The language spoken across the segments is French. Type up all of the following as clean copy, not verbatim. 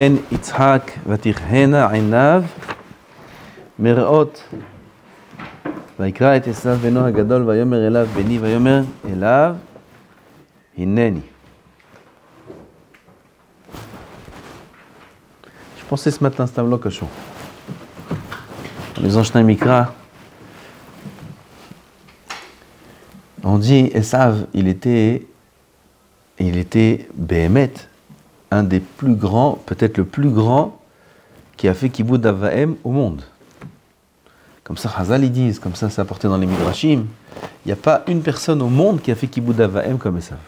En Yitzhak vatichena einav merot ויקרא את עשיו בנו הגדול ויאמר אליו בני ויאמר אליו הנני. Je pensais ce matin, c'est un bloc à chaud. Dans les Anshnaï Mikra, on dit Esav, il était Béhémet, un des plus grands, peut-être le plus grand, qui a fait Kiboud Avahem au monde. Comme ça, Chazal ils disent, comme ça c'est apporté dans les Midrashim, il n'y a pas une personne au monde qui a fait Kiboud Avahem comme Esav.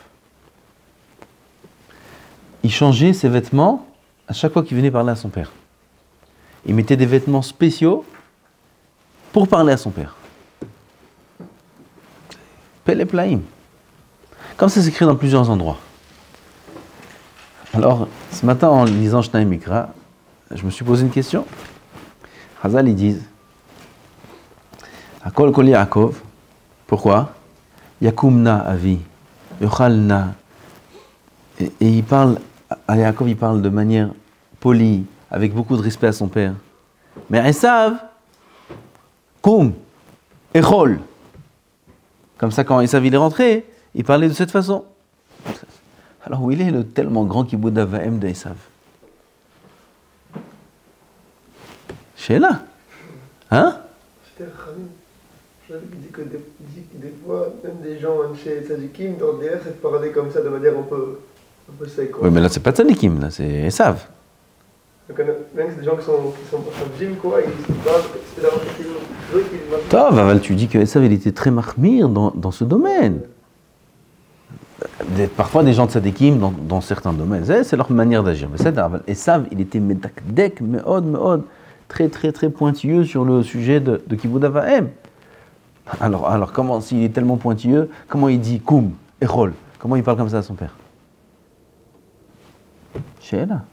Il changeait ses vêtements à chaque fois qu'il venait parler à son père. Il mettait des vêtements spéciaux pour parler à son père. Pele Plaim. Comme ça s'écrit dans plusieurs endroits. Alors, ce matin, en lisant Shnai Mikra, je me suis posé une question. Chazal, ils disent Akol Kol Yaakov. Pourquoi Yakumna Avi, Yochalna. Et il parle, à Yaakov, il parle de manière polie, avec beaucoup de respect à son père. Mais Esav, Koum, Echol. Comme ça, quand Esav il est rentré, il parlait de cette façon. Alors où il est le tellement grand Kiboud Avahem d'Esav? Sheila. Hein? J'avais dit que des fois, même des gens chez Tzadikim, dans le DR, c'est parler comme ça de manière un peu sec. Oui, mais là, c'est pas Tzadikim, là, c'est Esav. Même c'est des gens qui sont Tzadikim, quoi, ils parlent, c'est d'avoir quelque chose qui Tov, Aval, tu dis que Esav, il était très mahmir dans ce domaine. Parfois, des gens de Tzadikim, dans certains domaines, c'est leur manière d'agir. Mais c'est Esav, il était medakdek, meod, très pointilleux sur le sujet de Kiboud Avahem. Alors comment, s'il est tellement pointilleux, comment il dit Koum, Echol? Comment il parle comme ça à son père? Sheila.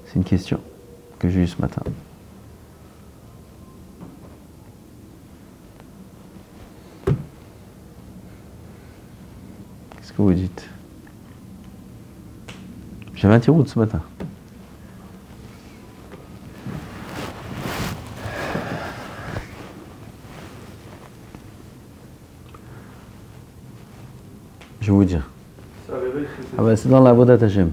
C'est une question que j'ai eue ce matin. Qu'est-ce que vous dites? J'avais un tiroud ce matin. Je vais vous dire. C'est dans la Avodat Hashem.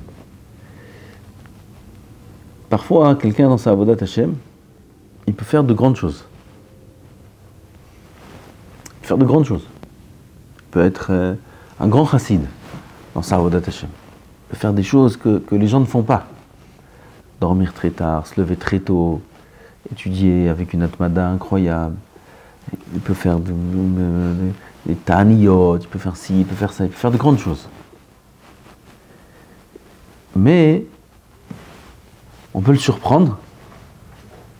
Parfois, quelqu'un dans sa Avodat Hashem, il peut faire de grandes choses. Il peut être un grand chassid dans sa Avodat Hashem. Il peut faire des choses que les gens ne font pas. Dormir très tard, se lever très tôt, étudier avec une atmada incroyable. Il peut faire des ta'aniyot, il peut faire ci, il peut faire ça, il peut faire de grandes choses. Mais on peut le surprendre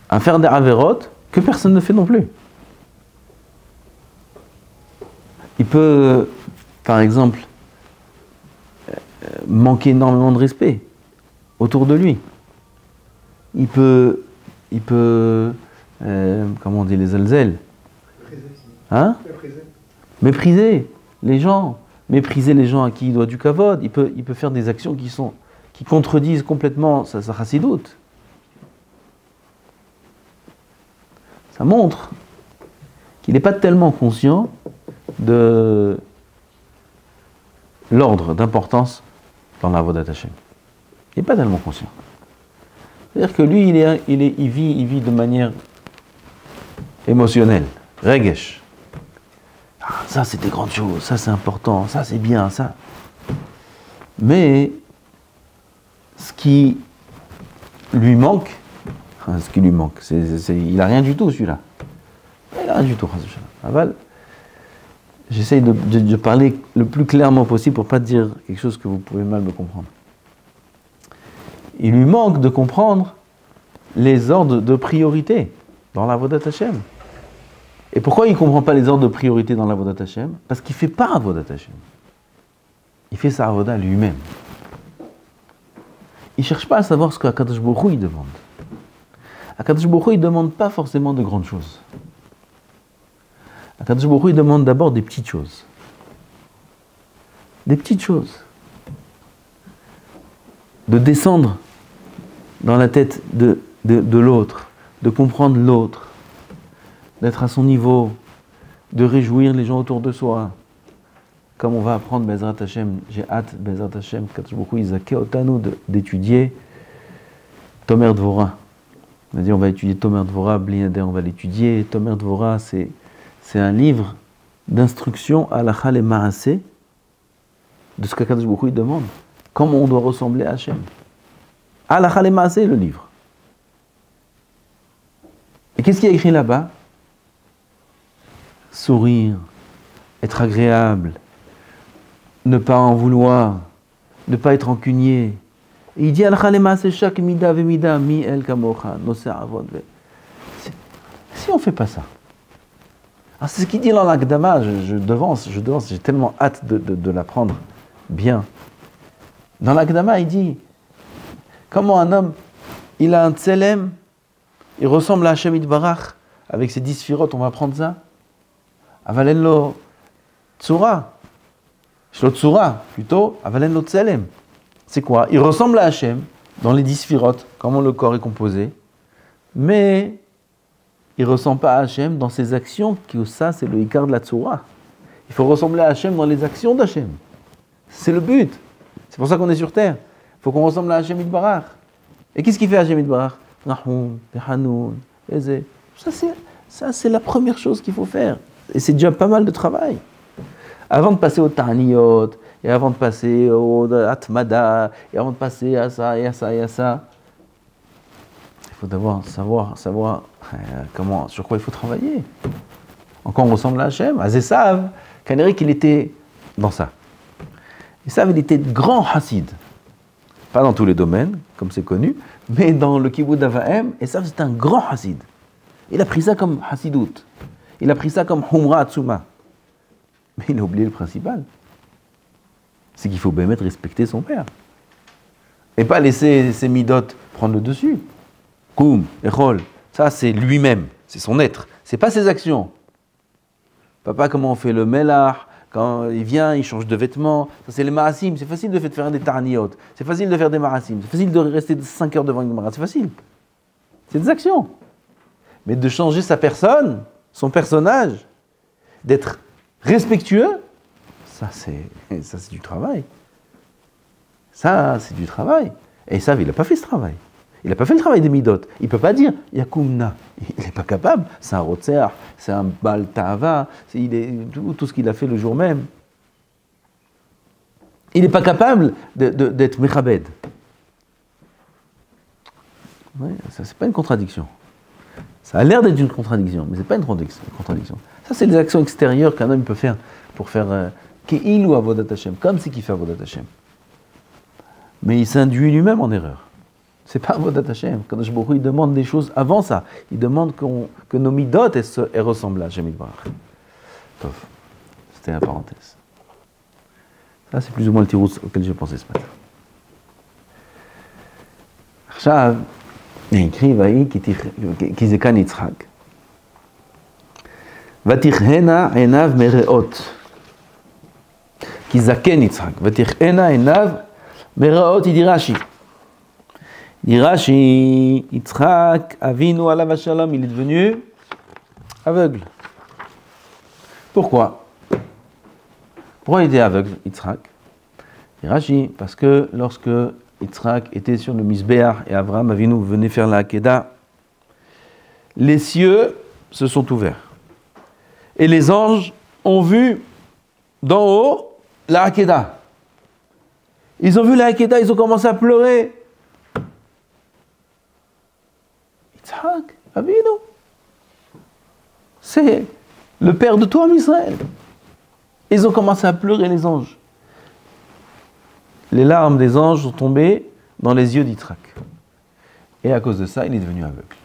à faire des averot que personne ne fait non plus. Il peut, par exemple, manquer énormément de respect autour de lui. Il peut comment on dit, les alzel? Hein? Mépriser les gens à qui il doit du kavod. Il peut faire des actions qui contredisent complètement sa chassidoute. Ça montre qu'il n'est pas tellement conscient de l'ordre d'importance dans la Avodat Hashem. Il n'est pas tellement conscient. C'est-à-dire que lui, il vit de manière émotionnelle, regesh. Ah, ça c'est des grandes choses, ça c'est important, ça c'est bien, ça. Mais ce qui lui manque, il n'a rien du tout celui-là. Il n'a rien du tout. Aval, j'essaye de parler le plus clairement possible pour ne pas dire quelque chose que vous pouvez mal me comprendre. Il lui manque de comprendre les ordres de priorité dans la Avodat Hashem. Et pourquoi il ne comprend pas les ordres de priorité dans la Avodat Hashem? Parce qu'il ne fait pas Avodat Hashem. Il fait sa Avodah lui-même. Il ne cherche pas à savoir ce qu'Akadosh Baruch Hu il demande. Akadosh Baruch Hu il ne demande pas forcément de grandes choses. Akadosh Baruch Hu il demande d'abord des petites choses. Des petites choses. de descendre dans la tête de l'autre, de comprendre l'autre, d'être à son niveau, de réjouir les gens autour de soi. Comme on va apprendre Bezrat Hashem, j'ai hâte, Bezrat Hashem, d'étudier Tomer Dvorah. On va étudier Tomer Dvorah, Bli Neder, on va l'étudier. Tomer Dvorah, c'est un livre d'instruction à la Chal Maaseh de ce qu'Akadosh Baruch Hu demande. Comment on doit ressembler à Hashem. À la Chal Maaseh, le livre. Et qu'est-ce qu'il y a écrit là-bas? Sourire, être agréable, ne pas en vouloir, ne pas être rancunier. Et il dit c'est chaque mida vemida mi el kamocha avod. Si on ne fait pas ça. Alors c'est ce qu'il dit dans l'Akdama, je devance, j'ai tellement hâte de l'apprendre bien. Dans l'Akdama, il dit comment un homme, il a un tselem, il ressemble à Hashem Yitbarach, avec ses 10 sphirotes, on va prendre ça. Avalen lo tsura. Shlo tsura, plutôt, avalen lo tselem. C'est quoi? Il ressemble à Hashem dans les 10 sphirotes, comment le corps est composé, mais il ne ressemble pas à Hashem dans ses actions, qui ça c'est le ikar de la tsura. Il faut ressembler à Hashem dans les actions d'Hashem. C'est le but. C'est pour ça qu'on est sur terre. Il faut qu'on ressemble à Hashem Yitbarach. Et qu'est-ce qu'il fait Hashem Yitbarach? Nahum, Hanoun, Eze. Ça c'est la première chose qu'il faut faire. Et c'est déjà pas mal de travail. Avant de passer au Ta'aniyot, et avant de passer au Atmada, et avant de passer à ça, et à ça, et à ça, il faut d'abord savoir sur quoi il faut travailler. Encore on ressemble à Hashem, à Zesav, Kanerik il était dans ça. Zesav il était grand Hassid. Pas dans tous les domaines, comme c'est connu, mais dans le Kibbutz Avahem, Zesav c'était un grand Hassid. Il a pris ça comme Hassidout. Il a pris ça comme Humra Atsuma. Mais il a oublié le principal. C'est qu'il faut bien respecter son père. Et pas laisser ses midot prendre le dessus. Koum, Echol, ça c'est lui-même, c'est son être. C'est pas ses actions. Papa, comment on fait le melach? Quand il vient, il change de vêtements. Ça c'est les marasim. C'est facile de faire des tarniot. C'est facile de faire des marasim. C'est facile de rester 5 heures devant une mara. C'est facile. C'est des actions. Mais de changer sa personne, son personnage, d'être respectueux, ça c'est du travail. Ça c'est du travail. Et ça, il n'a pas fait ce travail. Il n'a pas fait le travail des midot. Il ne peut pas dire Yakumna. Il n'est pas capable. C'est un rotser, c'est un bal ta'ava, tout ce qu'il a fait le jour même. Il n'est pas capable d'être mechabed. Ouais, ça c'est pas une contradiction. Ça a l'air d'être une contradiction, mais ce n'est pas une contradiction. Ça, c'est des actions extérieures qu'un homme peut faire pour faire Ke'il ou Avodat Hashem, comme c'est qu'il fait Avodat Hashem. Mais il s'induit lui-même en erreur. Ce n'est pas Avodat Hashem. Quand Kadosh Baruch Hu, il demande des choses avant ça. Il demande que nos midot elles ressemblent à Hashem Yitbarach. C'était la parenthèse. Ça, c'est plus ou moins le tirous auquel je pensais ce matin. עכשיו, écrit Vaï qui zekan Yitzhak. Vatichena enav mereot. Qui zaken Yitzhak. Vatichena enav mereot, il dit Rashi. Il dit Rashi, Yitzhak, Avinu alav shalom, il est devenu aveugle. Pourquoi? Pourquoi il était aveugle, Yitzhak? Il dit Rashi, parce que lorsque Yitzhak était sur le Misbéach et Abraham Avinu venait faire la Hakeda, les cieux se sont ouverts. Et les anges ont vu d'en haut la Hakeda. Ils ont vu la Hakeda, ils ont commencé à pleurer. Yitzhak Avinu, c'est le père de tout Israël. Ils ont commencé à pleurer, les anges. Les larmes des anges sont tombées dans les yeux d'Yitzhak. Et à cause de ça, il est devenu aveugle.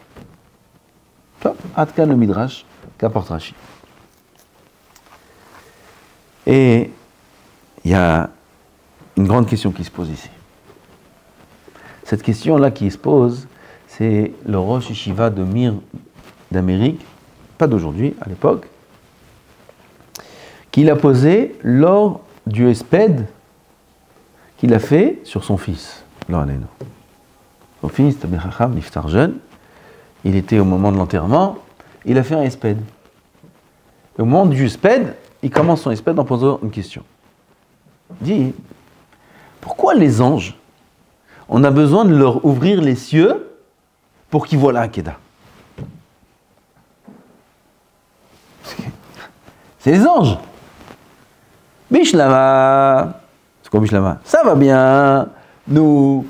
Top, Atkan le Midrash, qu'apporte Rashi. Et il y a une grande question qui se pose ici. Cette question-là qui se pose, c'est le Rosh Yeshiva de Mir d'Amérique, pas d'aujourd'hui, à l'époque, qu'il a posé lors du Hesped qu'il a fait sur son fils. Là, on est nous. Son fils, Tamir Chacham, niftar jeune, il était au moment de l'enterrement, il a fait un espède. Et au moment du espède, il commence son espède en posant une question. Il dit, pourquoi les anges, on a besoin de leur ouvrir les cieux pour qu'ils voient la Hakeda? C'est les anges. Bishlama. C'est quoi Bishlama? Ça va bien. Nous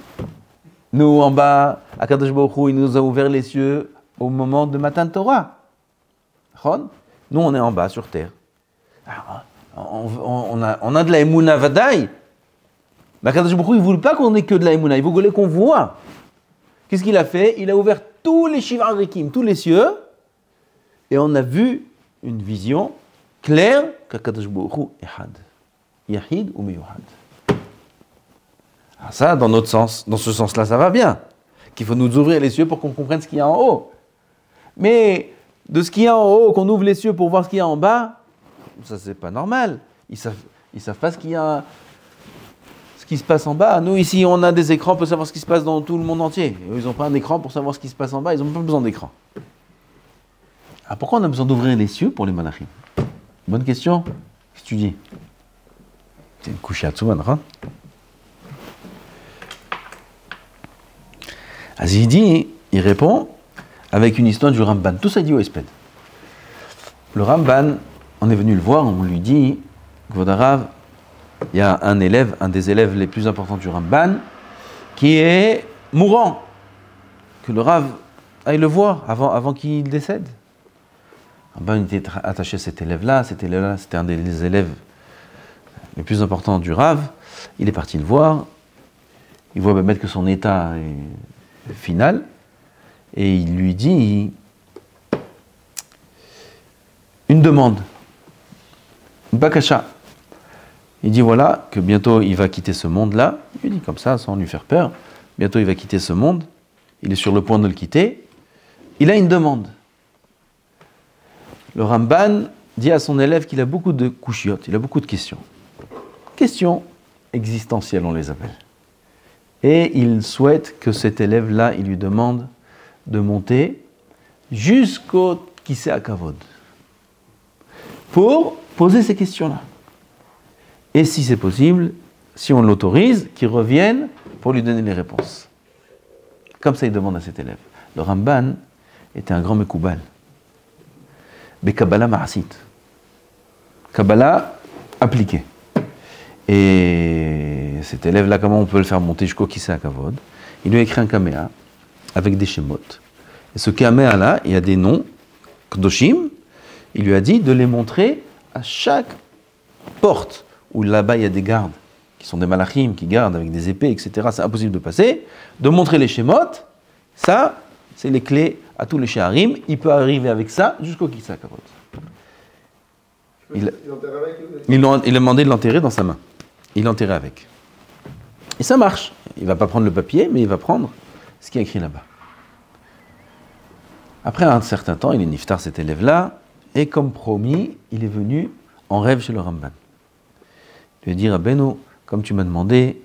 en bas, Akadosh Baruch Hu, il nous a ouvert les cieux au moment de Matan Torah. Nous, on est en bas, sur terre. On a de la Emouna Vadaï. Mais Akadosh Baruch Hu, il ne voulait pas qu'on ait que de la Emouna, il voulait qu'on voit. Qu'est-ce qu'il a fait? Il a ouvert tous les Shivar Rikim, tous les cieux, et on a vu une vision claire qu'Akadosh Baruch Hu est Had. Yahid ou Meyuhad. Ça, dans notre sens, dans ce sens-là, ça va bien. Qu'il faut nous ouvrir les cieux pour qu'on comprenne ce qu'il y a en haut. Mais de ce qu'il y a en haut, qu'on ouvre les cieux pour voir ce qu'il y a en bas, ça, c'est pas normal. Ils savent pas ce qui se passe en bas. Nous, ici, on a des écrans pour savoir ce qui se passe dans tout le monde entier. Ils n'ont pas un écran pour savoir ce qui se passe en bas. Ils n'ont pas besoin d'écran. Alors, pourquoi on a besoin d'ouvrir les cieux pour les malachim? Bonne question. Qu'est-ce que tu dis? C'est une couche à Tsuman, hein? Azidi, il répond avec une histoire du Ramban. Tout ça dit au Esped. Le Ramban, on est venu le voir, on lui dit, Gvodarav, il y a un des élèves les plus importants du Ramban, qui est mourant. Que le Rav aille le voir avant qu'il décède. Le Ramban était attaché à cet élève-là, c'était un des élèves les plus importants du Rav. Il est parti le voir. Il voit mettre que son état est final, et il lui dit une demande, une bakasha. Il dit voilà, que bientôt il va quitter ce monde-là. Il lui dit comme ça, sans lui faire peur, bientôt il va quitter ce monde, il est sur le point de le quitter, il a une demande. Le Ramban dit à son élève qu'il a beaucoup de couchiotes, il a beaucoup de questions. Questions existentielles, on les appelle. Et il souhaite que cet élève-là, il lui demande de monter jusqu'au Kisei HaKavod pour poser ces questions-là. Et si c'est possible, si on l'autorise, qu'il revienne pour lui donner les réponses. Comme ça, il demande à cet élève. Le Ramban était un grand Mekoubal. Kabbalah Ma'asit. Kabbalah appliquée. Et cet élève-là, comment on peut le faire monter jusqu'au Kisei HaKavod? Il lui a écrit un kaméa avec des shemot. Et ce kaméa-là, il y a des noms, Kdoshim. Il lui a dit de les montrer à chaque porte où là-bas il y a des gardes, qui sont des malachim, qui gardent avec des épées, etc. C'est impossible de passer. De montrer les shemot, ça, c'est les clés à tous les shaharim. Il peut arriver avec ça jusqu'au Kisei HaKavod. Il a demandé de l'enterrer dans sa main. Il l'enterrait avec. Et ça marche. Il ne va pas prendre le papier, mais il va prendre ce qui est écrit là-bas. Après un certain temps, il est niftar cet élève-là, et comme promis, il est venu en rêve chez le Ramban. Il lui a dit, Rabbeinu, comme tu m'as demandé,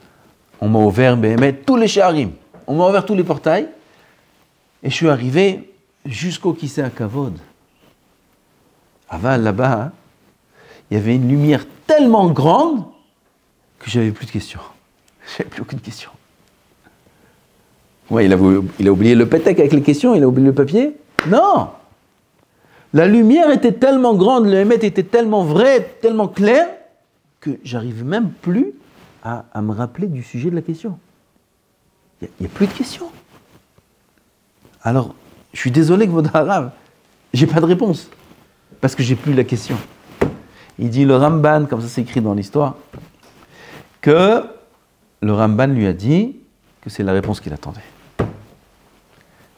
on m'a ouvert tous les shaharim, on m'a ouvert tous les portails, et je suis arrivé jusqu'au Kisei HaKavod. Aval, là-bas, hein, il y avait une lumière tellement grande que j'avais plus de questions. J'avais plus aucune question. Ouais, il a oublié le pétec avec les questions, il a oublié le papier. Non! La lumière était tellement grande, le Hémet était tellement vrai, tellement clair, que j'arrive même plus à me rappeler du sujet de la question. Il n'y a plus de questions. Alors, je suis désolé que votre arabe, j'ai pas de réponse, parce que j'ai plus la question. Il dit le Ramban, comme ça c'est écrit dans l'histoire, que le Ramban lui a dit que c'est la réponse qu'il attendait.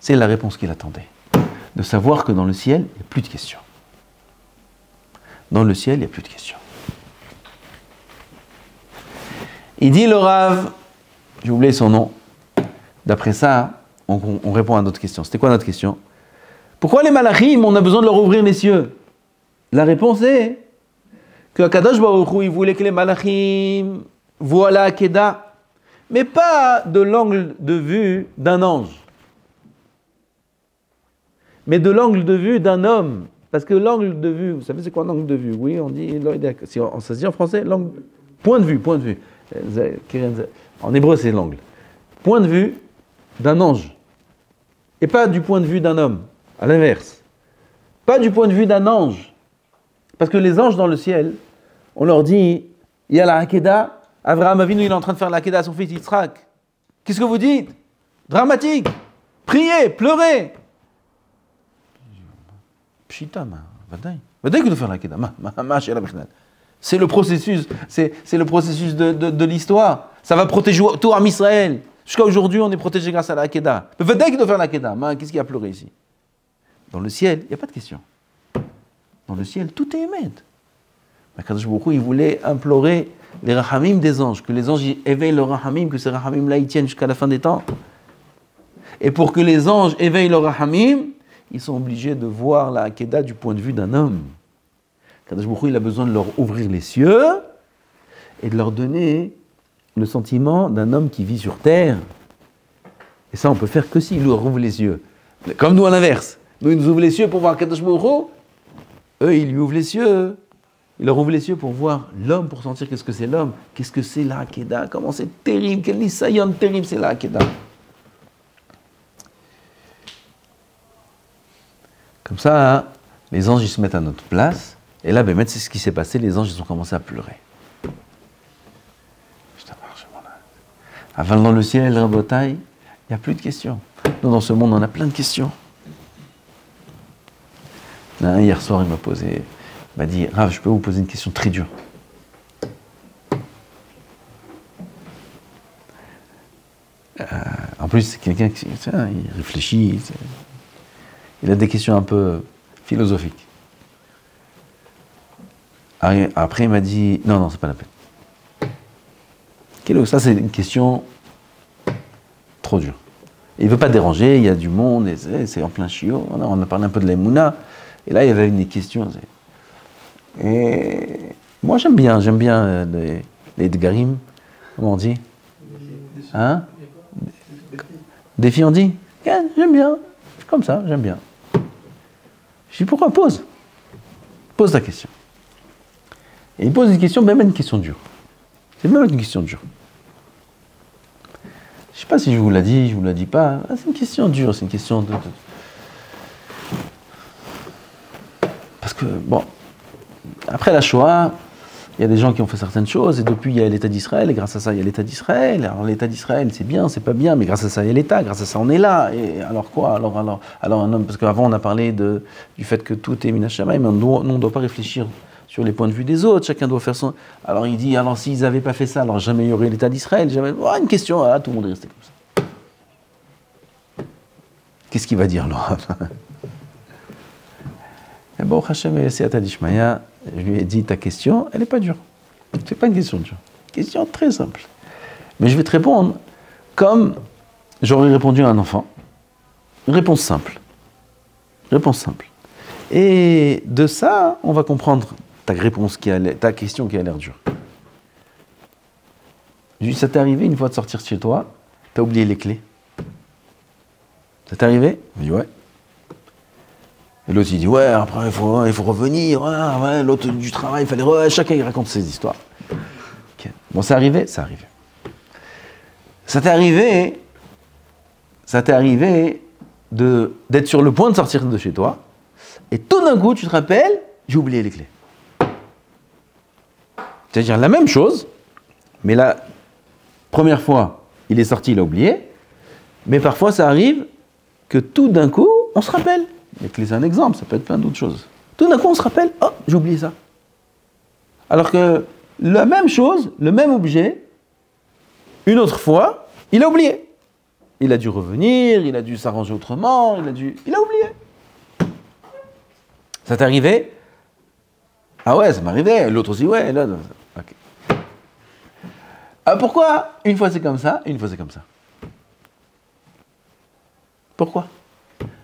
C'est la réponse qu'il attendait. De savoir que dans le ciel, il n'y a plus de questions. Dans le ciel, il n'y a plus de questions. Il dit le Rav, j'ai oublié son nom, d'après ça, on répond à notre question. C'était quoi notre question? Pourquoi les malachim, on a besoin de leur ouvrir les cieux? La réponse est que Akadosh Baruch Hu, il voulait que les malachim voient la Hakeda. mais pas de l'angle de vue d'un ange, mais de l'angle de vue d'un homme. Parce que l'angle de vue, vous savez c'est quoi un angle de vue? Oui, on dit, ça se dit en français, point de vue. En hébreu c'est l'angle. Point de vue d'un ange. Et pas du point de vue d'un homme, à l'inverse. Pas du point de vue d'un ange. Parce que les anges dans le ciel, on leur dit, il y a la Hakeda, Avraham Avinu, il est en train de faire la Hakeda à son fils Yitzhak. Qu'est-ce que vous dites? Dramatique. Priez, pleurez. Pshita, vadaï que de faire la Hakeda. C'est le processus, c'est le processus de l'histoire. Ça va protéger tout Am Israël. Jusqu'à aujourd'hui, on est protégé grâce à la Hakeda. Vadaï que de faire la Hakeda. Qu'est-ce qu'il y a à pleurer ici? Dans le ciel, il n'y a pas de question. Dans le ciel, tout est émet. Kadosh Baruch Hu, il voulait implorer les rahamim des anges, que les anges éveillent leurs rahamim, que ces rahamim-là, ils tiennent jusqu'à la fin des temps. Et pour que les anges éveillent leurs rahamim, ils sont obligés de voir la Hakeda du point de vue d'un homme. Kadosh Baruch Hu, il a besoin de leur ouvrir les cieux et de leur donner le sentiment d'un homme qui vit sur terre. Et ça, on peut faire que s'il leur ouvre les yeux. Comme nous à l'inverse. Nous, ils nous ouvrent les cieux pour voir Kadosh Baruch Hu. Eux, ils lui ouvrent les cieux. Ils leur ouvrent les cieux pour voir l'homme, pour sentir qu'est-ce que c'est l'homme. Qu'est-ce que c'est la Hakeda? Comment c'est terrible. Quel nisayon terrible c'est la Hakeda. Comme ça, hein, les anges, ils se mettent à notre place. Et là, ben, c'est ce qui s'est passé. Les anges, ils ont commencé à pleurer. Avant dans le ciel, Rabotai, il n'y a plus de questions. Nous, dans ce monde, on a plein de questions. Hier soir, il m'a dit, Rav, je peux vous poser une question très dure. En plus, c'est quelqu'un qui il réfléchit, il a des questions un peu philosophiques. Après, il m'a dit, non, c'est pas la peine. Ça, c'est une question trop dure. Il ne veut pas déranger, il y a du monde, et c'est en plein chiot. On a parlé un peu de l'Emouna, et là, il y avait une question. Et moi, j'aime bien les Edgarim, comment on dit? Hein? Défi, on dit? J'aime bien, comme ça, j'aime bien. Je dis, pourquoi? Pose ta question. Et il pose une question, même une question dure. C'est même une question dure. Je ne sais pas si je vous l'ai dit, je ne vous l'ai dit pas. C'est une question dure, c'est une question de... Parce que, bon, après la Shoah, il y a des gens qui ont fait certaines choses, et depuis il y a l'État d'Israël, et grâce à ça il y a l'État d'Israël. Alors l'État d'Israël, c'est bien, c'est pas bien, mais grâce à ça il y a l'État, grâce à ça on est là. Et alors quoi? Alors un homme, parce qu'avant on a parlé du fait que tout est Minashamayim, mais nous on ne doit pas réfléchir sur les points de vue des autres, chacun doit faire son... Alors il dit, alors s'ils n'avaient pas fait ça, alors jamais il y aurait l'État d'Israël, jamais... Oh, une question, voilà, tout le monde est resté comme ça. Qu'est-ce qu'il va dire, Laura? Et bon, Hachem et Siyata Dishmaya, je lui ai dit, ta question, elle n'est pas dure. C'est pas une question dure. Question très simple. Mais je vais te répondre comme j'aurais répondu à un enfant. Une réponse simple. Réponse simple. Et de ça, on va comprendre ta question qui a l'air dure. Je lui dis, ça t'est arrivé une fois de sortir de chez toi, t'as oublié les clés? Ça t'est arrivé? Il me dit, ouais. Et l'autre, il dit, ouais, après, il faut revenir, ouais, l'autre du travail, il fallait... Ouais, chacun, il raconte ses histoires. Okay. Bon, c'est arrivé? C'est arrivé. Ça t'est arrivé d'être sur le point de sortir de chez toi, et tout d'un coup, tu te rappelles, j'ai oublié les clés. C'est-à-dire la même chose, mais la première fois, il est sorti, il a oublié, mais parfois, ça arrive que tout d'un coup, on se rappelle. Les clés, c'est un exemple, ça peut être plein d'autres choses. Tout d'un coup, on se rappelle, oh, j'ai oublié ça. Alors que la même chose, le même objet, une autre fois, il a oublié. Il a dû revenir, il a dû s'arranger autrement, il a oublié. Ça t'est arrivé? Ah ouais, ça m'arrivait. L'autre aussi, ouais. Là, okay. Pourquoi une fois c'est comme ça, et une fois c'est comme ça? Pourquoi?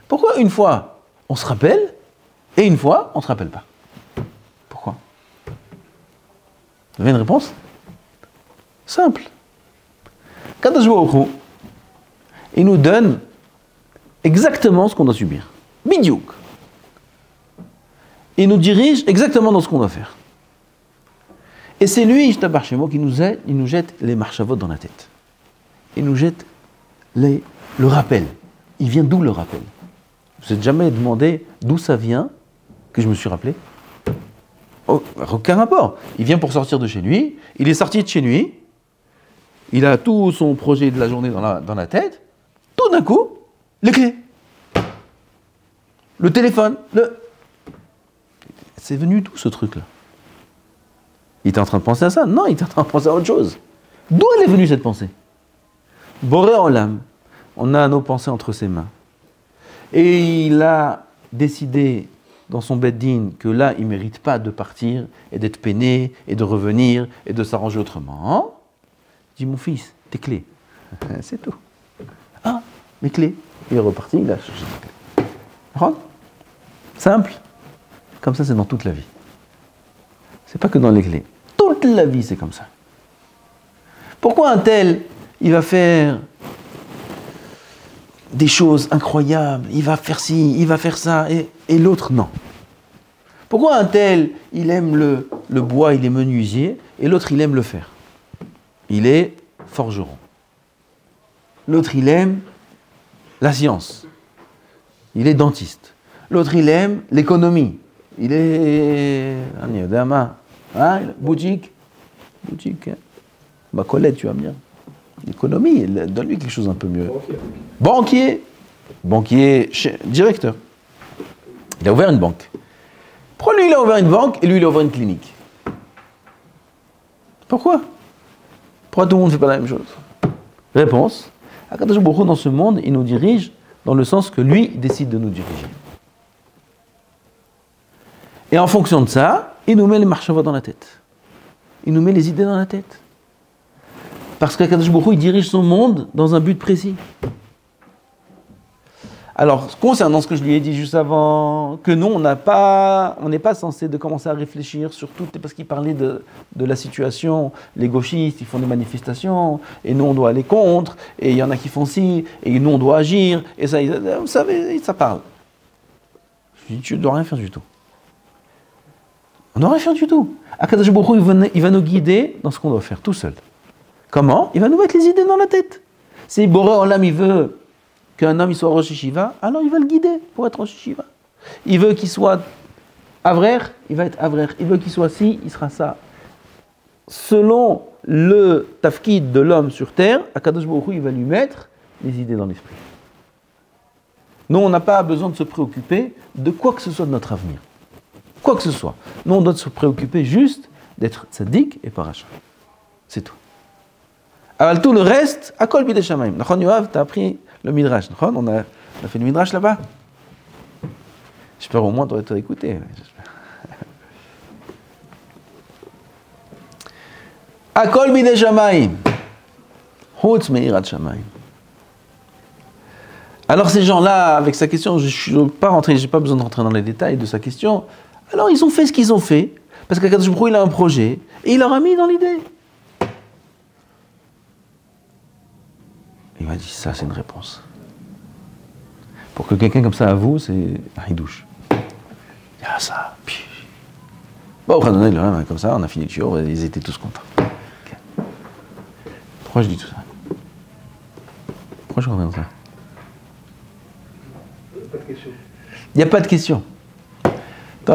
Pourquoi une fois on se rappelle, et une fois on ne se rappelle pas? Pourquoi? Vous avez une réponse? Simple. Kadosh Baruch Hu, il nous donne exactement ce qu'on doit subir. Bidiouk. Il nous dirige exactement dans ce qu'on doit faire. Et c'est lui, Ishtabar Shemo, qui nous aide, il nous jette les marchavot dans la tête. Il nous jette le rappel. Il vient d'où le rappel? Vous n'êtes jamais demandé d'où ça vient que je me suis rappelé? Aucun rapport. Il vient pour sortir de chez lui, il est sorti de chez lui, il a tout son projet de la journée dans la tête, tout d'un coup, les clés, le téléphone, c'est venu d'où ce truc-là? Il était en train de penser à ça? Non, il était en train de penser à autre chose. D'où elle est venue cette pensée? Boré Olam, on a nos pensées entre ses mains. Et il a décidé dans son beddin que là, il ne mérite pas de partir et d'être peiné et de revenir et de s'arranger autrement. Il dit, mon fils, tes clés. C'est tout. Ah, mes clés. Il est reparti, il a cherché ses clés. Simple. Comme ça, c'est dans toute la vie. C'est pas que dans les clés. Toute la vie, c'est comme ça. Pourquoi un tel, il va faire des choses incroyables, il va faire ci, il va faire ça, et l'autre, non? Pourquoi un tel, il aime le bois, il est menuisier, et l'autre, il aime le fer? Il est forgeron. L'autre, il aime la science. Il est dentiste. L'autre, il aime l'économie. Il est... boutique. Boutique. Ma Colette, tu vas me dire. L'économie, donne-lui quelque chose un peu mieux. Banquier. Banquier, directeur. Il a ouvert une banque. Pourquoi lui, il a ouvert une banque et lui, il a ouvert une clinique? Pourquoi? Pourquoi tout le monde ne fait pas la même chose? Réponse. Akadosh Baruch Hu, dans ce monde, il nous dirige dans le sens que lui, il décide de nous diriger. Et en fonction de ça, il nous met les marchavot dans la tête. Il nous met les idées dans la tête. Parce qu'Akadosh Baruch Hu, il dirige son monde dans un but précis. Alors, concernant ce que je lui ai dit juste avant, que nous, on n'est pas censé de commencer à réfléchir sur tout, parce qu'il parlait de la situation, les gauchistes, ils font des manifestations, et nous, on doit aller contre, et il y en a qui font ci, et nous, on doit agir, et ça, vous savez, ça parle. Je lui dis, tu ne dois rien faire du tout. On ne doit rien faire du tout. Akadosh Baruch Hu, il va nous guider dans ce qu'on doit faire, tout seul. Comment? Il va nous mettre les idées dans la tête. Si Boré Olam, il veut qu'un homme il soit Rosh Yeshiva, alors il va le guider pour être Rosh Yeshiva. Il veut qu'il soit Avrer, il va être Avrer. Il veut qu'il soit ci, il sera ça. Selon le tafkid de l'homme sur terre, Akadosh Baruch Hu, il va lui mettre les idées dans l'esprit. Nous, on n'a pas besoin de se préoccuper de quoi que ce soit de notre avenir. Quoi que ce soit. Nous, on doit se préoccuper juste d'être tzaddik et paracha. C'est tout. Alors tout le reste, Akol Bidei Shamayim. Nachon Yoav, tu as appris le Midrash. On a fait le Midrash là-bas. J'espère au moins tu aurais écouté. Akol Bidei Shamayim. Chutz Meirat Shamayim. Alors ces gens-là, avec sa question, je n'ai pas besoin de rentrer dans les détails de sa question. Alors ils ont fait ce qu'ils ont fait, parce qu'Akadosh Baruch Hu, il a un projet, et il leur a mis dans l'idée. Il m'a dit, ça c'est une réponse. Pour que quelqu'un comme ça avoue, c'est un hidouche. Il y a ça. Puis... Bon, on va donner le même, comme ça, on a fini le shiur, et ils étaient tous contents. Okay. Pourquoi je dis tout ça? Pourquoi je reviens de ça? Pas de question. Il n'y a pas de question.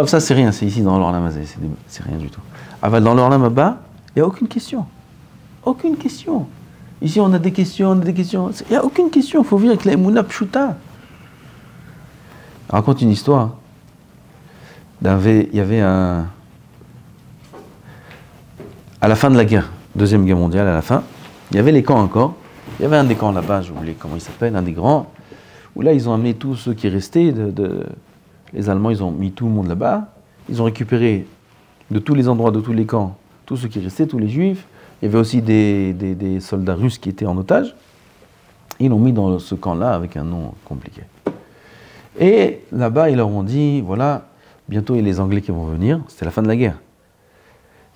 Ça c'est rien, c'est ici dans l'Orlam Hazé, c'est rien du tout. Aval dans l'Orlam Abba, il n'y a aucune question. Aucune question. Ici, on a des questions, Il n'y a aucune question. Il faut vivre avec la Emouna Pshuta. Je raconte une histoire. Il y avait un... À la fin de la guerre, Deuxième Guerre mondiale, à la fin, il y avait les camps encore. Il y avait un des camps là-bas, je oublié comment il s'appelle, un des grands, où là, ils ont amené tous ceux qui restaient. Les Allemands, ils ont mis tout le monde là-bas. Ils ont récupéré de tous les endroits, de tous les camps, tous ceux qui restaient, tous les Juifs. Il y avait aussi des soldats russes qui étaient en otage. Ils l'ont mis dans ce camp-là avec un nom compliqué. Et là-bas, ils leur ont dit, voilà, bientôt il y a les Anglais qui vont venir. C'était la fin de la guerre.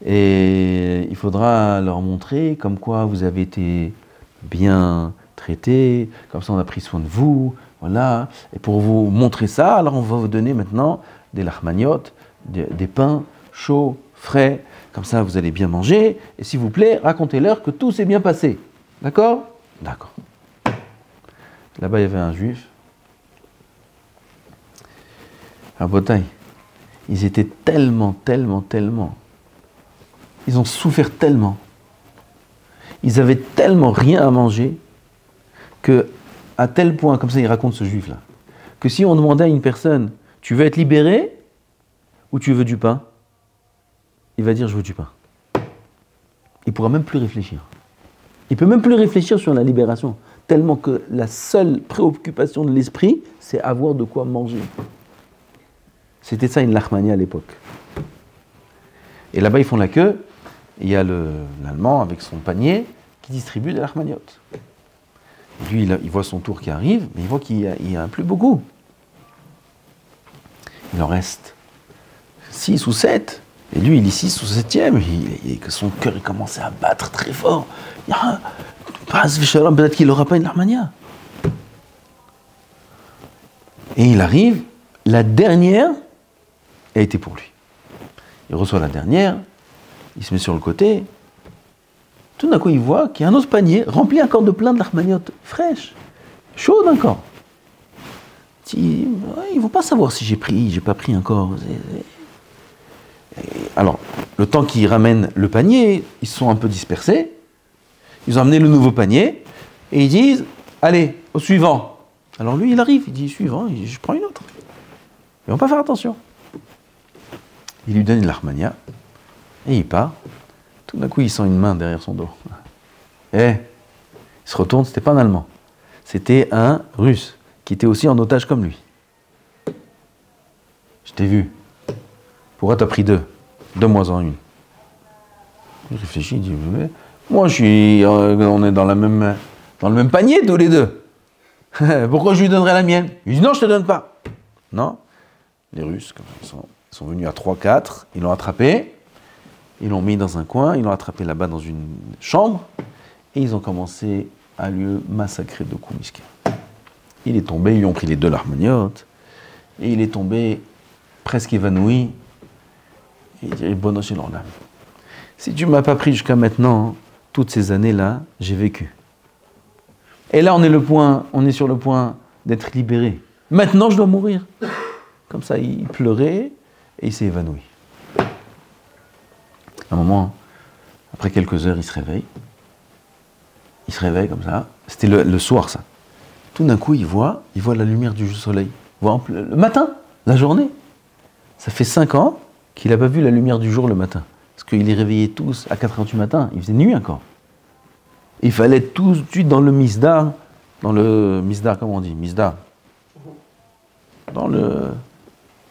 Et il faudra leur montrer comme quoi vous avez été bien traité, comme ça on a pris soin de vous, voilà. Et pour vous montrer ça, alors on va vous donner maintenant des lahmaniot, des pains chauds, frais, comme ça vous allez bien manger, et s'il vous plaît, racontez-leur que tout s'est bien passé. D'accord ? D'accord. Là-bas il y avait un juif, à Botaï. Ils étaient tellement, ils ont souffert tellement, ils avaient tellement rien à manger, que à tel point, comme ça il raconte ce juif-là, que si on demandait à une personne, tu veux être libéré ou tu veux du pain, il va dire je veux du pain. Il ne pourra même plus réfléchir. Il ne peut même plus réfléchir sur la libération, tellement que la seule préoccupation de l'esprit, c'est avoir de quoi manger. C'était ça une lahmania à l'époque. Et là-bas, ils font la queue, et il y a l'Allemand avec son panier qui distribue des lahmaniotes. Lui, il voit son tour qui arrive, mais il voit qu'il n'y a plus beaucoup. Il en reste 6 ou 7. Et lui, il est 6 ou 7e, et que son cœur il commençait à battre très fort. Peut-être qu'il n'aura pas une lahmania. Et il arrive, la dernière a été pour lui. Il reçoit la dernière, il se met sur le côté. Tout d'un coup, il voit qu'il y a un autre panier rempli encore de plein de lahmaniotes fraîches, chaudes encore. Ils ne vont pas savoir si j'ai pas pris encore. Alors, le temps qu'ils ramènent le panier, ils se sont un peu dispersés. Ils ont amené le nouveau panier et ils disent allez, au suivant. Alors lui, il arrive, il dit suivant, je prends une autre. Ils ne vont pas faire attention. Il lui donne une lahmania et il part. Tout d'un coup, il sent une main derrière son dos. Il se retourne, c'était pas un Allemand. C'était un Russe qui était aussi en otage comme lui. Je t'ai vu. Pourquoi t'as pris 2 ? Donne-moi-en une. Il réfléchit, il dit moi, on est dans le même panier tous les deux. Pourquoi je lui donnerais la mienne ? Il dit non, je te donne pas. Non. Les Russes, ils sont venus à 3-4, ils l'ont attrapé, ils l'ont mis dans un coin, ils l'ont attrapé là-bas dans une chambre, et ils ont commencé à lui massacrer de coups misquins. Il est tombé, ils lui ont pris les 2 lahmaniotes, et il est tombé presque évanoui. Et il dit bon chez l'âme. Si tu ne m'as pas pris jusqu'à maintenant, toutes ces années-là, j'ai vécu. Et là, on est sur le point d'être libéré. Maintenant, je dois mourir. Comme ça, il pleurait et il s'est évanoui. À un moment, après quelques heures, il se réveille. Il se réveille comme ça. C'était le soir, ça. Tout d'un coup, il voit la lumière du soleil. Il voit le matin, la journée. Ça fait 5 ans qu'il n'a pas vu la lumière du jour le matin. Parce qu'il est réveillé tous à 4h du matin. Il faisait nuit encore. Il fallait tout de suite dans le misdar. Dans le misdar, comment on dit ? Misdar.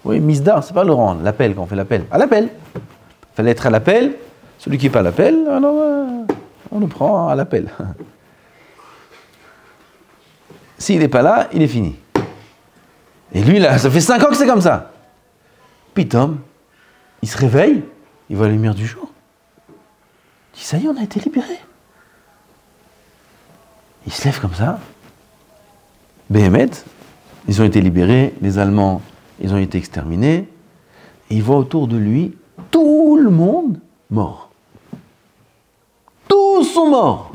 Oui, misdar, c'est pas le rang, l'appel, quand on fait l'appel. À l'appel. Il fallait être à l'appel. Celui qui n'est pas à l'appel, alors on le prend à l'appel. S'il n'est pas là, il est fini. Et lui, là, ça fait 5 ans que c'est comme ça. Pitom, il se réveille, il voit la lumière du jour. Il dit, ça y est, on a été libérés. Il se lève comme ça. Béhémet, ils ont été libérés, les Allemands, ils ont été exterminés. Et il voit autour de lui tout le monde mort. Tous sont morts.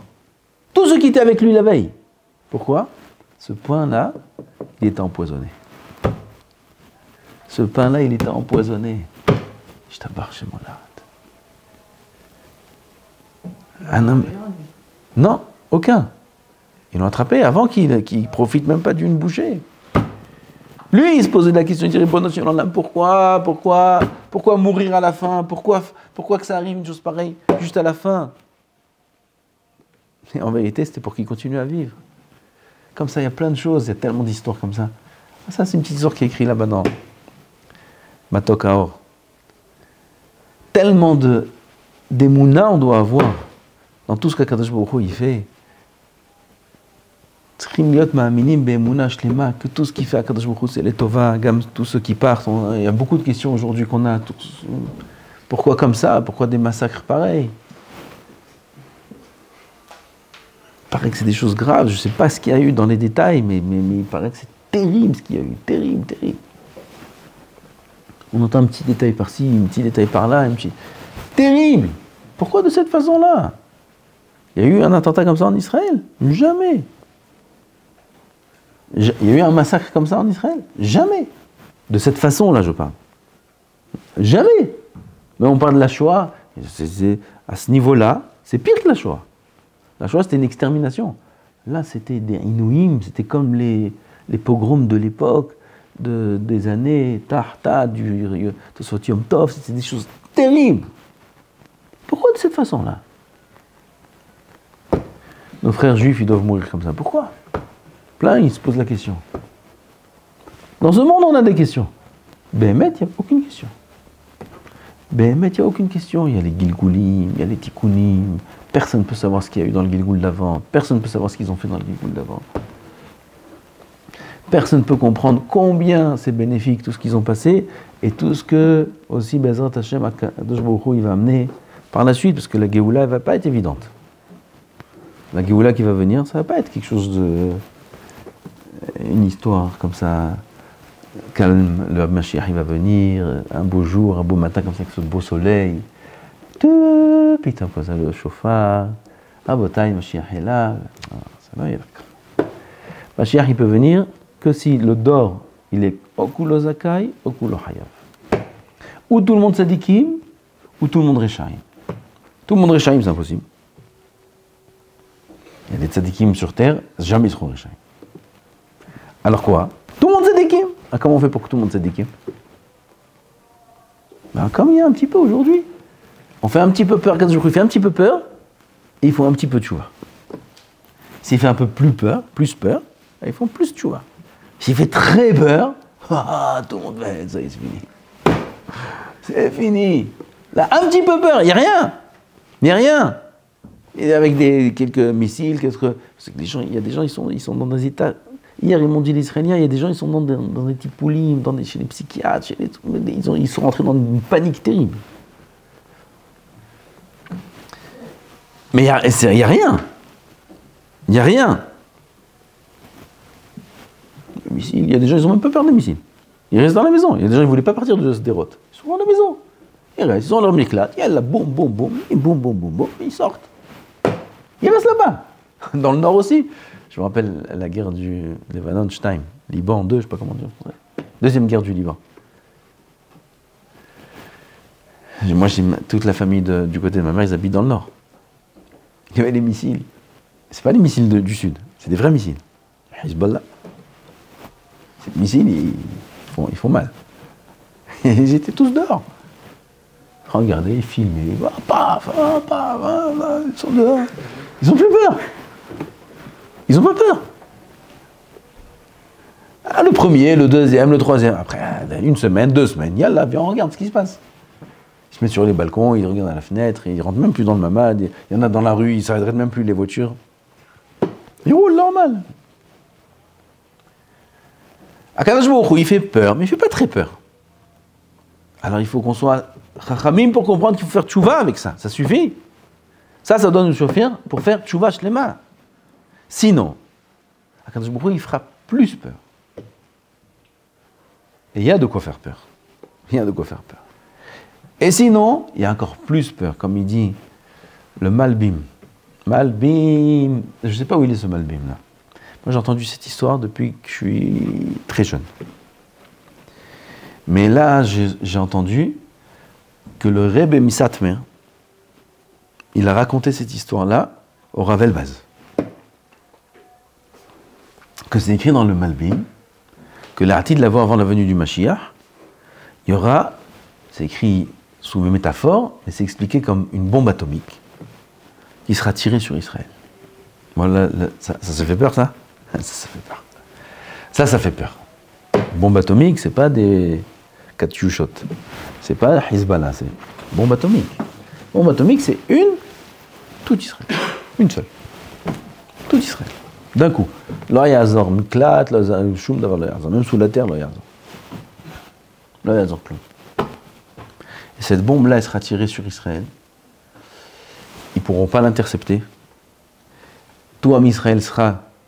Tous ceux qui étaient avec lui la veille. Pourquoi ? Ce pain-là, il était empoisonné. Ce pain-là, il était empoisonné. Je t'abarre chez mon larde. Un homme. Non, aucun. Ils l'ont attrapé avant qu'il profite même pas d'une bouchée. Lui, il se posait la question, il dirait, bon, pourquoi mourir à la fin ? Pourquoi que ça arrive une chose pareille juste à la fin ? Et en vérité, c'était pour qu'il continue à vivre. Comme ça, il y a plein de choses, il y a tellement d'histoires comme ça. Ça, c'est une petite histoire qui est écrite là-bas dans Matok Haor. Tellement d'émouna on doit avoir dans tout ce qu'Akadosh Baruch Hu il fait. Que tout ce qu'il fait Akadosh Baruch Hu, c'est les tova, tous ceux qui partent. Il y a beaucoup de questions aujourd'hui qu'on a. Pourquoi comme ça ? Pourquoi des massacres pareils ? Par que c'est des choses graves. Je ne sais pas ce qu'il y a eu dans les détails, mais il paraît que c'est terrible ce qu'il y a eu. Terrible, terrible. On entend un petit détail par-ci, un petit détail par-là, terrible. Pourquoi de cette façon-là? Il y a eu un attentat comme ça en Israël? Jamais. Il y a eu un massacre comme ça en Israël? Jamais. De cette façon-là, je parle. Jamais. Mais on parle de la Shoah, à ce niveau-là, c'est pire que la Shoah. La Shoah, c'était une extermination. Là, c'était des Inouïm, c'était comme les pogroms de l'époque, des années Tahta, de Sotium Tov, c'était des choses terribles. Pourquoi de cette façon-là? Nos frères juifs, ils doivent mourir comme ça. Pourquoi? Plein, ils se posent la question. Dans ce monde, on a des questions. Béhémet, il n'y a aucune question. Béhémet, il n'y a aucune question. Il y a les Gilgoulim, il y a les Tikkunim. Personne ne peut savoir ce qu'il y a eu dans le Gilgoul d'avant. Personne ne peut savoir ce qu'ils ont fait dans le Gilgoul d'avant. Personne ne peut comprendre combien c'est bénéfique tout ce qu'ils ont passé et tout ce que, aussi, Bezrat Hashem, Akadosh Baruch Hu, il va amener par la suite, parce que la Géoula, elle ne va pas être évidente. La Géoula qui va venir, ça ne va pas être quelque chose de... une histoire comme ça, calme. Le Mashiach, il va venir, un beau jour, un beau matin, comme ça, avec ce beau soleil. Puis tu poses le chauffard. Ah, Botaï, Mashiach est là. Ça va, il va. Mashiach, il peut venir que si le dor, il est Okulo Zakai, Okulo Hayav. Ou tout le monde Sadikim, ou tout le monde Rechaim. Tout le monde Rechaim, c'est impossible. Il y a des Tzadikim sur terre, jamais ils seront Rechaim. Alors quoi? Tout le monde Tzadikim. Ah, comment on fait pour que tout le monde Tzadikim? Ben, comme il y a un petit peu aujourd'hui. On fait un petit peu peur, quand je fait un petit peu peur, et ils font un petit peu de tchouva. S'il fait un peu plus peur, ils font plus de tchouva. S'il fait très peur, tout le monde va être, ça y est, c'est fini. C'est fini. Là, un petit peu peur, il n'y a rien. Il n'y a rien. Et avec quelques missiles, parce que il y a des gens, ils sont dans des états. Hier, ils m'ont dit les Israéliens, il y a des gens, ils sont dans des tipoulim, chez les psychiatres, ils sont rentrés dans une panique terrible. Mais il n'y a rien. Il n'y a rien. Les missiles, il y a des gens, ils n'ont même pas peur des missiles. Ils restent dans la maison. Il y a des gens, ils ne voulaient pas partir de Sderot. Ils sont dans la maison. Ils restent, ils ont leur éclate. Il y a la boum, boum, boum, et boum, boum, boum, boum, ils sortent. Ils restent là-bas. Dans le nord aussi. Je me rappelle la guerre du Lebanon-Stein, Liban 2, je ne sais pas comment dire. Deuxième guerre du Liban. Moi, j'ai toute la famille du côté de ma mère, ils habitent dans le nord. Il y avait des missiles. C'est pas des missiles du sud, c'est des vrais missiles. Hezbollah. Ces missiles, ils font mal. Et ils étaient tous dehors. Regardez, filmez. Ils sont dehors. Ils ont plus peur. Ils ont pas peur. Ah, le premier, le deuxième, le troisième. Après, une semaine, 2 semaines, yallah, viens, on regarde ce qui se passe. Ils se mettent sur les balcons, ils regardent à la fenêtre, ils rentrent même plus dans le mamad. Il y en a dans la rue, ils ne s'arrêteraient même plus les voitures. Ils roulent normal. Akadosh Baruch Hu, il fait peur, mais il ne fait pas très peur. Alors il faut qu'on soit chachamim pour comprendre qu'il faut faire tchouva avec ça. Ça suffit. Ça doit nous suffire pour faire tchouva shlema. Sinon, Akadosh Baruch Hu, il fera plus peur. Et il y a de quoi faire peur. Il y a de quoi faire peur. Et sinon, il y a encore plus peur, comme il dit le Malbim. Malbim, je ne sais pas où il est ce Malbim là. Moi j'ai entendu cette histoire depuis que je suis très jeune. Mais là, j'ai entendu que le Rebbe Misatmer, il a raconté cette histoire-là au Rav Elbaz. Que c'est écrit dans le Malbim, que l'artide de l'avoir avant la venue du Mashiach, il y aura, c'est écrit sous une métaphore, mais c'est expliqué comme une bombe atomique qui sera tirée sur Israël. Voilà, ça fait peur, ça? Ça fait peur. Ça fait peur. Bombe atomique, c'est pas des katyushot. C'est pas Hezbollah, c'est bombe atomique. Bombe atomique, c'est tout Israël. Une seule. Tout Israël. D'un coup. Lo yazor miklat, lo shum davar lo yazor. Même sous la terre, lo yazor. Lo yazor plus. Et cette bombe-là, elle sera tirée sur Israël. Ils ne pourront pas l'intercepter. Tout homme Israël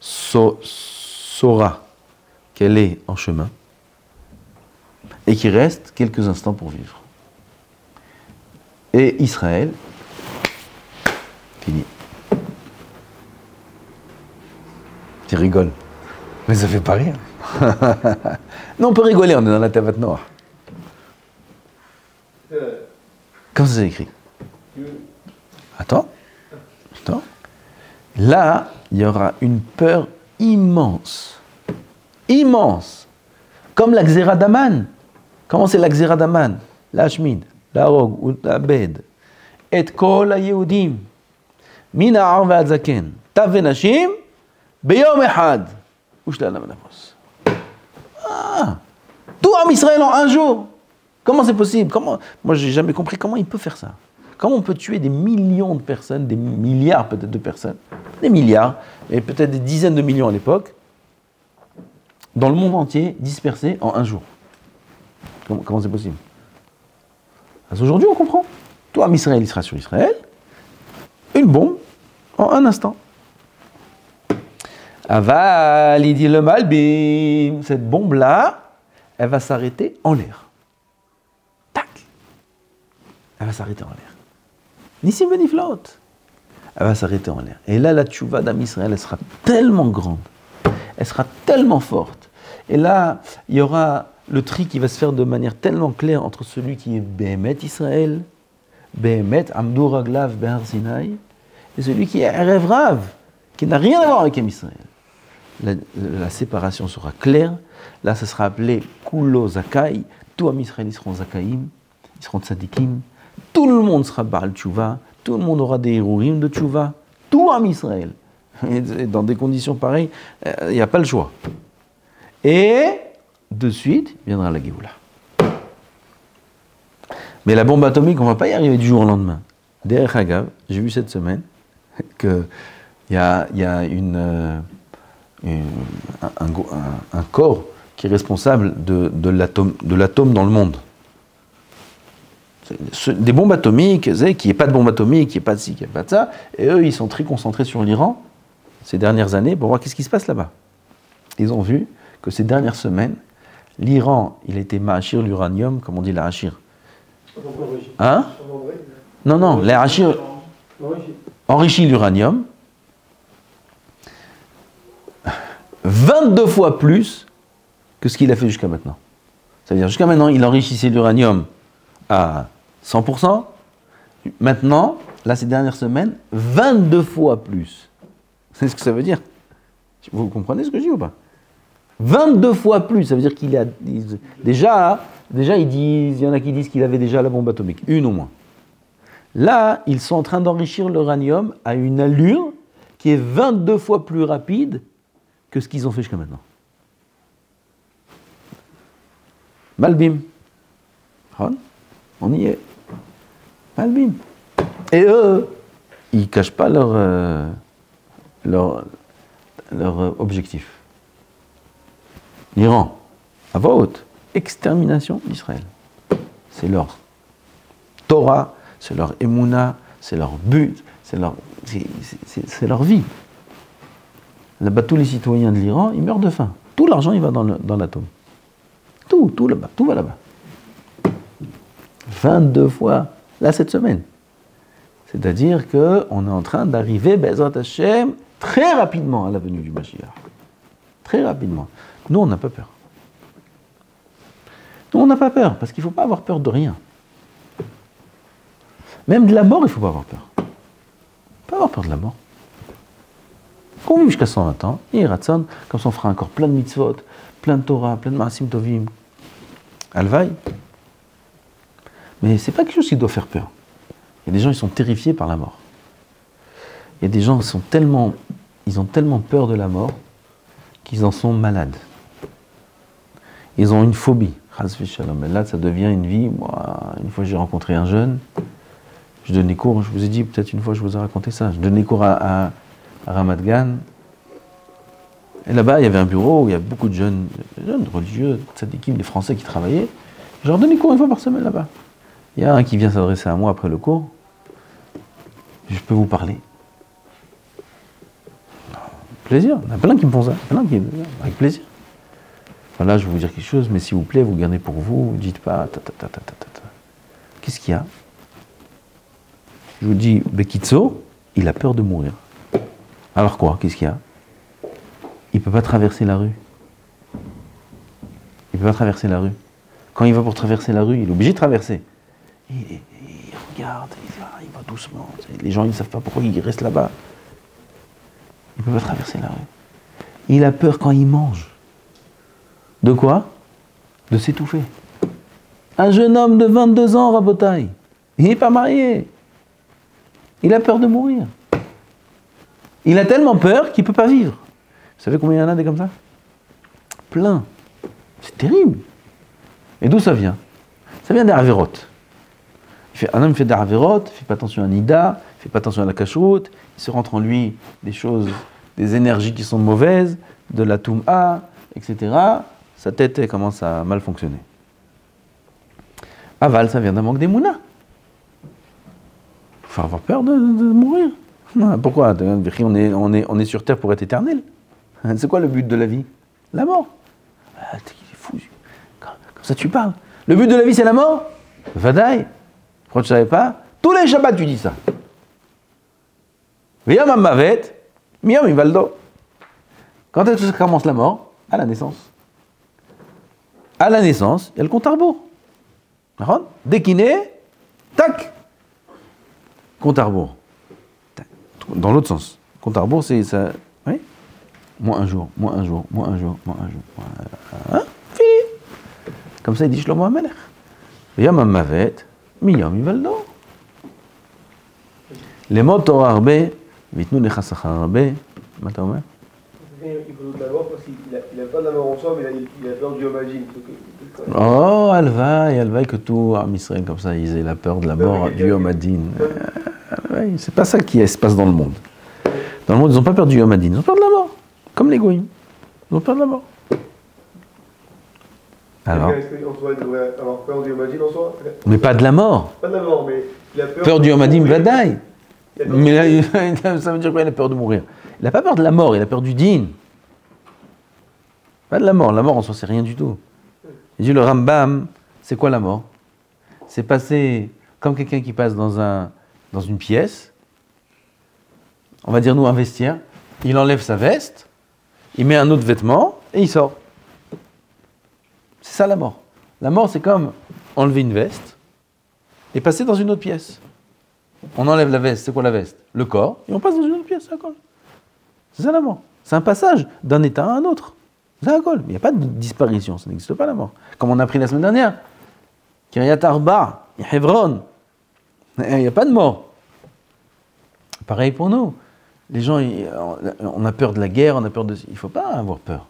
saura qu'elle est en chemin et qu'il reste quelques instants pour vivre. Et Israël, fini. Tu rigoles, mais ça fait pas rire. Non, on peut rigoler, on est dans la Tavat Noah. Comme ça c'est écrit. Attends. Là, il y aura une peur immense. Immense. Comme la Xéra d'Aman. Comment c'est la Xéra d'Aman? La Hashmid, la Hog, ou la Bed. Et kol ha-Yehudim. Min ha'ar ve'ad zaken. Tav ve'nashim. Beyom echad. Ushla l'amenapos. Ah! Tout en Israël en un jour. Comment c'est possible? Moi, j'ai jamais compris comment il peut faire ça. Comment on peut tuer des millions de personnes, des milliards peut-être de personnes, des milliards, et peut-être des dizaines de millions à l'époque, dans le monde entier, dispersés en un jour. Comment c'est possible? Aujourd'hui, on comprend. Toi, Israël, il sera sur Israël, une bombe, en un instant. Aval, il dit le malbim, cette bombe-là, elle va s'arrêter en l'air. Tac! Elle va s'arrêter en l'air. Nissim veniflaot. Elle va s'arrêter en l'air. Et là, la tchouva d'Am Israël, elle sera tellement grande, elle sera tellement forte. Et là, il y aura le tri qui va se faire de manière tellement claire entre celui qui est Behemet Israël, Behemet Amdou Raglav Behar Sinai, et celui qui est Erev Rav, qui n'a rien à voir avec Am Israël. La séparation sera claire. Là, ça sera appelé Kulo Zakai. Tous Am Israël, ils seront Zakaïm, ils seront Tzadikim. Tout le monde sera Baal Tchouva. Tout le monde aura des Hérourim de Tchouva. Tout Am Israël. Et dans des conditions pareilles, il n'y a pas le choix. Et de suite, viendra la Géoula. Mais la bombe atomique, on ne va pas y arriver du jour au lendemain. Derech Hagav, j'ai vu cette semaine qu'il y a un corps qui est responsable de l'atome dans le monde. Des bombes atomiques, qu'il n'y ait pas de bombes atomiques, qu'il n'y ait pas de ci, qu'il n'y ait pas de ça, et eux, ils sont très concentrés sur l'Iran ces dernières années pour voir qu'est-ce qui se passe là-bas. Ils ont vu que ces dernières semaines, l'Iran, il a été ma'achir l'uranium, comme on dit la hachir. Hein? Non, la hachir enrichit l'uranium 22 fois plus que ce qu'il a fait jusqu'à maintenant. Ça veut dire jusqu'à maintenant, il enrichissait l'uranium à 100%. Maintenant, là, ces dernières semaines, 22 fois plus. C'est ce que ça veut dire. Vous comprenez ce que je dis ou pas? 22 fois plus, ça veut dire qu'il a... Déjà, ils disent, il y en a qui disent qu'il avait déjà la bombe atomique, une au moins. Là, ils sont en train d'enrichir l'uranium à une allure qui est 22 fois plus rapide que ce qu'ils ont fait jusqu'à maintenant. Malbim. On y est. Malbim. Et eux, ils ne cachent pas leur objectif. L'Iran, à voix haute, extermination d'Israël. C'est leur Torah, c'est leur Emouna, c'est leur but, c'est leur vie. Là-bas, tous les citoyens de l'Iran, ils meurent de faim. Tout l'argent, il va dans l'atome. Tout là-bas, tout va là-bas. 22 fois, là, cette semaine. C'est-à-dire qu'on est en train d'arriver, Bezrat Hashem, très rapidement à la venue du Mashiach. Très rapidement. Nous, on n'a pas peur. Nous, on n'a pas peur, parce qu'il ne faut pas avoir peur de rien. Même de la mort, il ne faut pas avoir peur. Il ne faut pas avoir peur de la mort. Qu'on vive jusqu'à 120 ans, et Ratson, comme ça on fera encore plein de mitzvot, plein de Torah, plein de Maasim Tovim. Alvaï. Mais ce n'est pas quelque chose qui doit faire peur. Il y a des gens qui sont terrifiés par la mort. Il y a des gens qui ils ont tellement peur de la mort qu'ils en sont malades. Ils ont une phobie. Et là, ça devient une vie. Moi, une fois, j'ai rencontré un jeune. Je donnais cours. Je vous ai dit, peut-être une fois, je vous ai raconté ça. Je donnais cours à Ramat Gan. Et là-bas, il y avait un bureau où il y avait beaucoup de jeunes religieux, tzadikim, des Français qui travaillaient. Je leur donnais cours une fois par semaine là-bas. Il y a un qui vient s'adresser à moi après le cours. Je peux vous parler. plaisir. Il y en a plein qui me font ça. Avec plaisir. Enfin, là, je vais vous dire quelque chose, mais s'il vous plaît, vous gardez pour vous. Vous ne dites pas. Qu'est-ce qu'il y a? Je vous dis, Bekitso, il a peur de mourir. Alors quoi? Qu'est-ce qu'il y a? Il ne peut pas traverser la rue. Il ne peut pas traverser la rue. Quand il va pour traverser la rue, il est obligé de traverser. Il regarde, il va doucement. Les gens, ils ne savent pas pourquoi il reste là-bas. Il ne peut pas traverser la rue. Il a peur quand il mange. De quoi? De s'étouffer. Un jeune homme de 22 ans, Rabotaï. Il n'est pas marié. Il a peur de mourir. Il a tellement peur qu'il ne peut pas vivre. Vous savez combien il y en a des comme ça? Plein. C'est terrible. Et d'où ça vient? Ça vient des Avérotes. Un homme fait des Avérotes, il ne fait pas attention à Nida, il ne fait pas attention à la cachoute, il se rentre en lui des choses, des énergies qui sont mauvaises, de la Toum'a, etc. Sa tête elle commence à mal fonctionner. Aval, ça vient d'un manque d'émouna. Il faut avoir peur de mourir. Pourquoi? On est sur terre pour être éternel. C'est quoi le but de la vie? La mort. Il est fou. Comme ça tu parles. Le but de la vie c'est la mort? Vadaï. Pourquoi tu ne savais pas? Tous les Shabbats tu dis ça. Viyam Amavet, Miyam Ivaldo. Quand est-ce que ça commence la mort? À la naissance. À la naissance, il y a le compte à rebours. Dès qu'il naît, tac, compte à rebours. Dans l'autre sens. Compte à rebours, c'est ça. Oui? Moins un jour. Hein? Fini. Comme ça, il dit Shlomo HaMelech. Yom HaMavet, miyom yivaldo. Les mots Torah arbe, vitnu lecha sachar arbe. מה אתה אומר? Il faut de la mort parce qu'il n'a pas de la mort en soi, mais il a peur du Yomadjin. Oh, Alvaï, que tout Am Israël comme ça, ils aient la peur de la mort du Yomadin. C'est pas ça qui se passe dans le monde. Dans le monde, ils n'ont pas peur du Yomadin, ils ont peur de la mort. Comme les Goïms. Ils ont peur de la mort. Alors. Il devrait avoir peur du Yomadin en soi. Mais pas de la mort. Pas de la mort, mais il a peur. Peur du Yomadin, Vadaï. Mais là, ça veut dire quoi? Il a peur de mourir. Il n'a pas peur de la mort, il a peur du din. Pas de la mort en soi, c'est rien du tout. Il dit le Rambam, c'est quoi la mort? C'est passer comme quelqu'un qui passe dans une pièce, on va dire nous un vestiaire, il enlève sa veste, il met un autre vêtement et il sort. C'est ça la mort. La mort c'est comme enlever une veste et passer dans une autre pièce. On enlève la veste, c'est quoi la veste? Le corps, et on passe dans une autre pièce, c'est la colle. C'est ça la mort. C'est un passage d'un état à un autre. C'est la colle. Il n'y a pas de disparition, ça n'existe pas la mort. Comme on a appris la semaine dernière. Kiryat Arba, Hebron. Il n'y a pas de mort. Pareil pour nous. Les gens, on a peur de la guerre, on a peur de... Il ne faut pas avoir peur.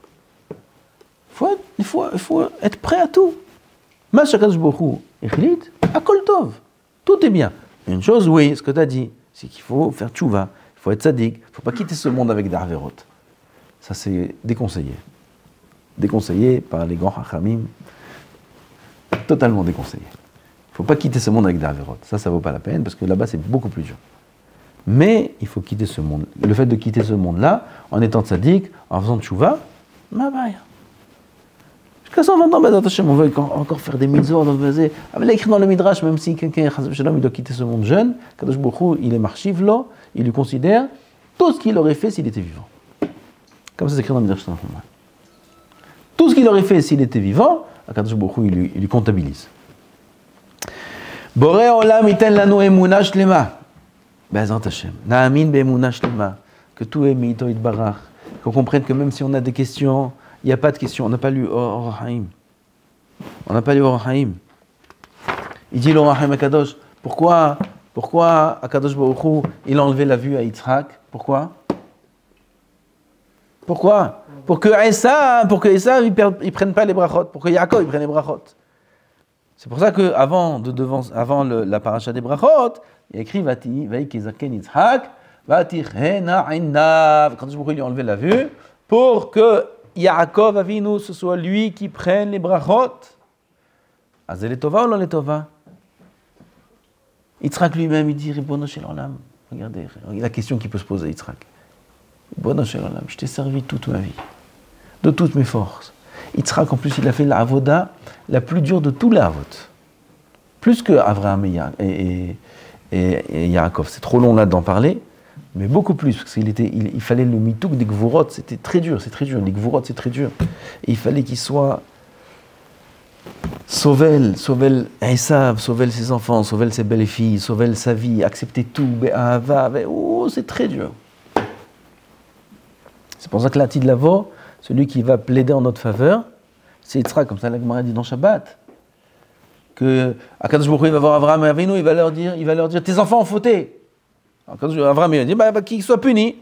Il faut être prêt à tout. Ma shakadosh baruch hu echlit, akol tov. Tout est bien. Une chose, oui, ce que tu as dit, c'est qu'il faut faire tchouva, il faut être sadique, il ne faut pas quitter ce monde avec des avérotes. Ça, c'est déconseillé. Déconseillé par les grands hachamim. Totalement déconseillé. Il ne faut pas quitter ce monde avec des avérotes. Ça ne vaut pas la peine, parce que là-bas, c'est beaucoup plus dur. Mais il faut quitter ce monde. Le fait de quitter ce monde-là, en étant sadique, en faisant tchouva, ma baille. Jusqu'à 120 ans, on veut encore faire des mitzvot, on va faire... Il a écrit dans le Midrash, même si quelqu'un il doit quitter ce monde jeune, Kadosh Baruch Hu, il est marchiv là, il lui considère tout ce qu'il aurait fait s'il était vivant. Comme ça c'est écrit dans le Midrash. Tout ce qu'il aurait fait s'il était vivant, Kadosh Baruch Hu, il lui comptabilise. Boré olam iten lanu emuna shlema. Be'ezrat Hashem. Na'amin be'emuna shlema. Que tout est mito itbarach. Qu'on comprenne que même si on a des questions, il n'y a pas de question, on n'a pas lu Or Haïm. On n'a pas lu Or Haïm. Il dit l'Or Haïm à Kadosh, pourquoi Akadosh Baruch Hu, il a enlevé la vue à Yitzhak? Pourquoi? Pour que Esav il prenne pas les brachot, pour que Yaakov il prenne les brachot. C'est pour ça que avant la paracha des brachot, il y a écrit Vaï Kezaken Yitzhak, Vatichena Einav. Akadosh Baruch Hu lui a enlevé la vue pour que Yaakov Avinu, ce soit lui qui prenne les brachot. Azel letova ou non letova? Yitzhak lui-même, il dit Ribono shel olam. Regardez la question qu'il peut se poser, Yitzhak. Bon, je t'ai servi toute ma vie, de toutes mes forces. Yitzhak, en plus, il a fait la avoda la plus dure de tous les avots. Plus que Abraham et Yaakov. C'est trop long là d'en parler, mais beaucoup plus, parce qu'il fallait le mitouk des gvurot, c'était très dur, les gvurot c'est très dur. Et il fallait qu'il soit sauvel Esav, sauvel ses enfants, sauvel ses belles filles, sauvel sa vie, accepter tout, c'est très dur. C'est pour ça que l'Atid Lavo, celui qui va plaider en notre faveur, c'est Yitzhak, comme ça la Gemara dit dans Shabbat, que Akadosh Baruch Hu va voir Avraham et Avinu, il va leur dire tes enfants ont fauté. Avraham il va dire qu'ils soient punis.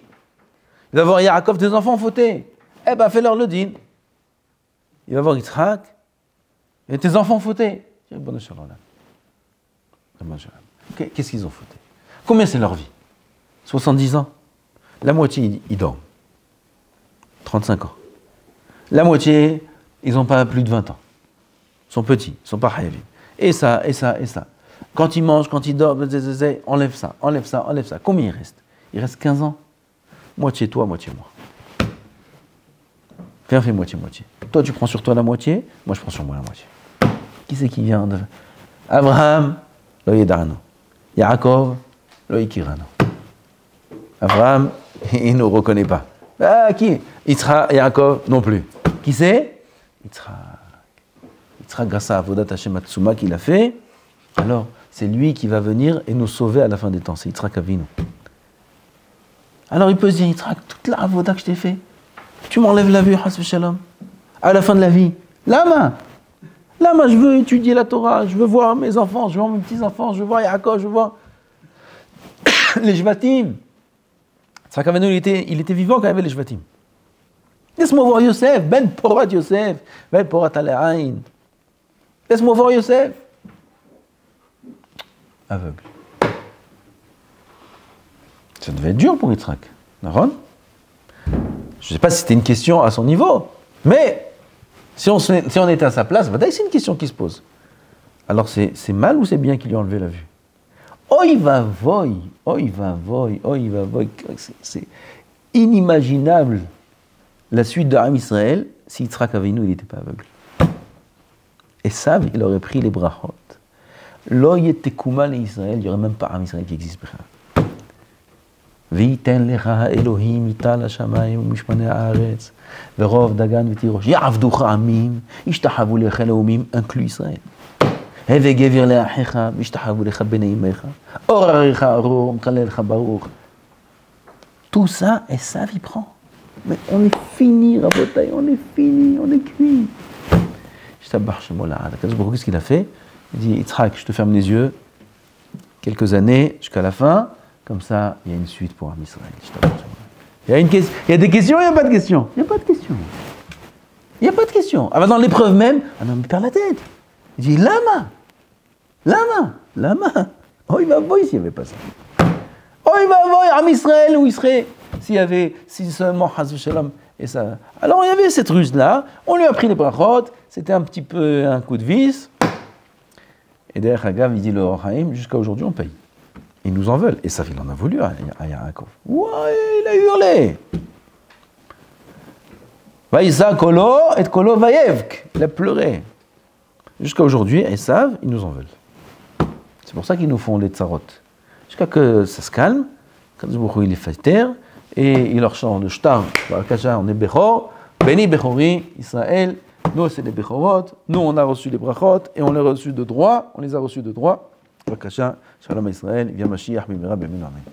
Il va voir Yaakov, tes enfants ont fauté. Fais-leur le din. Il va voir Yitzhak, et tes enfants ont fauté. Qu'est-ce qu'ils ont fauté? Combien c'est leur vie? 70 ans. La moitié, ils dorment. 35 ans. La moitié, ils n'ont pas plus de 20 ans. Ils sont petits, ils ne sont pas hayavim. Et ça. Quand ils mangent, quand ils dorment, enlève ça. Combien il reste? Il reste 15 ans. Moitié toi, moitié moi. Fais moitié-moitié. Toi, tu prends sur toi la moitié, moi, je prends sur moi la moitié. Qui c'est qui vient de... Abraham, lo yedarano. Yaakov, lo ikirano. Abraham, il ne reconnaît pas. Qui? Yitzhak, Yaakov, non plus. Qui c'est? Yitzhak, grâce à Avodat Hashem Atzuma qu'il a fait, alors c'est lui qui va venir et nous sauver à la fin des temps. C'est Yitzhak Avinu. Alors il peut se dire, Yitzhak, toute la Avodah que je t'ai fait, tu m'enlèves la vue, Hasbe Shalom, à la fin de la vie. Lama, je veux étudier la Torah, je veux voir mes enfants, je veux voir mes petits-enfants, je veux voir Yaakov, je veux voir les Shvatim. Yitzhak Avinu, il était vivant quand il y avait les Shvatim. Laisse-moi voir Yosef, Ben Porat Yosef, Ben Porat Ale'ain. Laisse-moi voir Yosef. Aveugle. Ça devait être dur pour Yitzhak. Naron? Je ne sais pas si c'était une question à son niveau, mais si on était à sa place, c'est une question qui se pose. Alors c'est mal ou c'est bien qu'il lui a enlevé la vue? Oi va voy. C'est inimaginable la suite de Am Israël si Yitzhak Avinu il n'était pas aveugle. Et ça, il aurait pris les brachot. Lo yetekuma le Israël, il n'y aurait même pas Am Israël qui existe. V'yiten lecha Elohim ital hashamayim u'mishpanei haaretz v'rov dagan v'tirosh ya'avducha amim yishtachavu lecha leumim, inclus Israël. Heve gevir le'achecha v'yishtachavu lecha bnei imecha or arecha aror m'chalel lecha baruch. Tout ça, et ça, il prend. Mais on est fini, Rabotai, on est cuit. Qu'est-ce qu'il a fait? Il dit, Yitzhak, je te ferme les yeux, quelques années, jusqu'à la fin, comme ça, il y a une suite pour Am Israël. Il y a des questions, il n'y a pas de questions. Il n'y a pas de questions. Ah, dans l'épreuve même, un homme perd la tête. Il dit, lama. Oh, il va voir s'il n'y avait pas ça. Oh, il va voir Am Israël où il serait, si seulement Hasbe Shalom et ça. Alors il y avait cette ruse-là, on lui a pris les brachot, c'était un petit peu un coup de vis. Et derrière Hagav, il dit le Orahaim, jusqu'à aujourd'hui on paye. Ils nous en veulent. Et ça, il en a voulu à Yaakov. Ouais, il a hurlé. Vaïsa kolo et kolo vaïevk. Il a pleuré. Jusqu'à aujourd'hui, Esav, ils nous en veulent. C'est pour ça qu'ils nous font les tsarot. Jusqu'à que ça se calme, quand il les fait taire, et il leur chante le shtar, on est Bechor, Beni Bechori, Israël, nous c'est les Bechorot, nous on a reçu les brachot, et on les a reçus de droit, Bakasha, Shalom Israël, Via Mashiach, Mimera, Bemin, Amen.